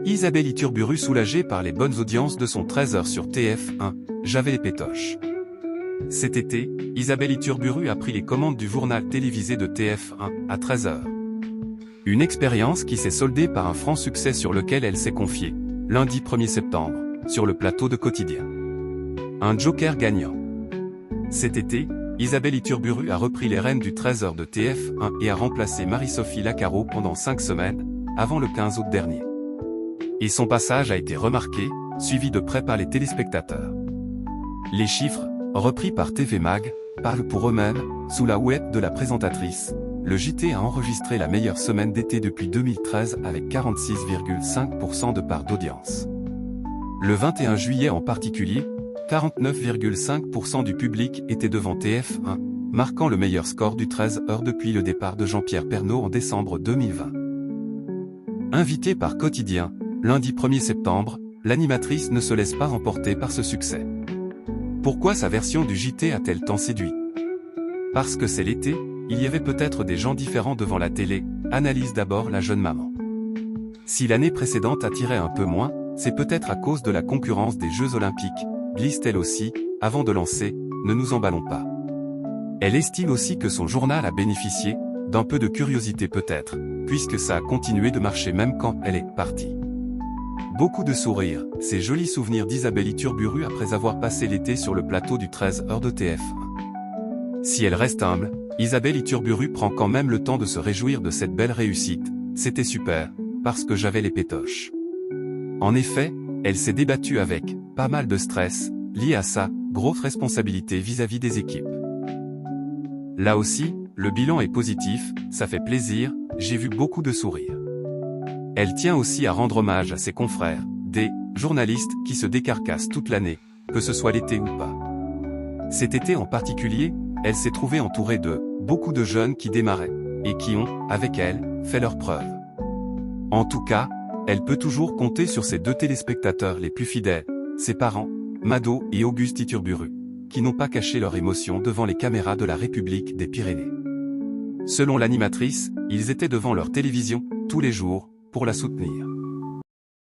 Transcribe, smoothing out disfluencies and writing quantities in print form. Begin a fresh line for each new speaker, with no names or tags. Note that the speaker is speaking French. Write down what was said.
Isabelle Iturburu soulagée par les bonnes audiences de son 13h sur TF1, j'avais les pétoches. Cet été, Isabelle Iturburu a pris les commandes du journal télévisé de TF1, à 13h. Une expérience qui s'est soldée par un franc succès sur lequel elle s'est confiée, lundi 1er septembre, sur le plateau de Quotidien. Un joker gagnant. Cet été, Isabelle Iturburu a repris les rênes du 13h de TF1 et a remplacé Marie-Sophie Lacaro pendant 5 semaines, avant le 15 août dernier. Et son passage a été remarqué, suivi de près par les téléspectateurs. Les chiffres, repris par TV Mag, parlent pour eux-mêmes. Sous la houlette de la présentatrice, le JT a enregistré la meilleure semaine d'été depuis 2013 avec 46,5% de part d'audience. Le 21 juillet en particulier, 49,5% du public était devant TF1, marquant le meilleur score du 13h depuis le départ de Jean-Pierre Pernaut en décembre 2020. Invitée par Quotidien, lundi 1er septembre, l'animatrice ne se laisse pas remporter par ce succès. Pourquoi sa version du JT a-t-elle tant séduit? Parce que c'est l'été, il y avait peut-être des gens différents devant la télé, analyse d'abord la jeune maman. Si l'année précédente attirait un peu moins, c'est peut-être à cause de la concurrence des Jeux Olympiques, glisse-t-elle aussi, avant de lancer, ne nous emballons pas. Elle estime aussi que son journal a bénéficié, d'un peu de curiosité peut-être, puisque ça a continué de marcher même quand elle est partie. Beaucoup de sourires, ces jolis souvenirs d'Isabelle Iturburu après avoir passé l'été sur le plateau du 13h de TF1. Si elle reste humble, Isabelle Iturburu prend quand même le temps de se réjouir de cette belle réussite. C'était super, parce que j'avais les pétoches. En effet, elle s'est débattue avec pas mal de stress, lié à sa grosse responsabilité vis-à-vis des équipes. Là aussi, le bilan est positif, ça fait plaisir, j'ai vu beaucoup de sourires. Elle tient aussi à rendre hommage à ses confrères, des journalistes qui se décarcassent toute l'année, que ce soit l'été ou pas. Cet été en particulier, elle s'est trouvée entourée de beaucoup de jeunes qui démarraient, et qui ont, avec elle, fait leurs preuves. En tout cas, elle peut toujours compter sur ses deux téléspectateurs les plus fidèles, ses parents, Mado et Auguste Iturburu, qui n'ont pas caché leur émotion devant les caméras de la République des Pyrénées. Selon l'animatrice, ils étaient devant leur télévision, tous les jours, pour la soutenir.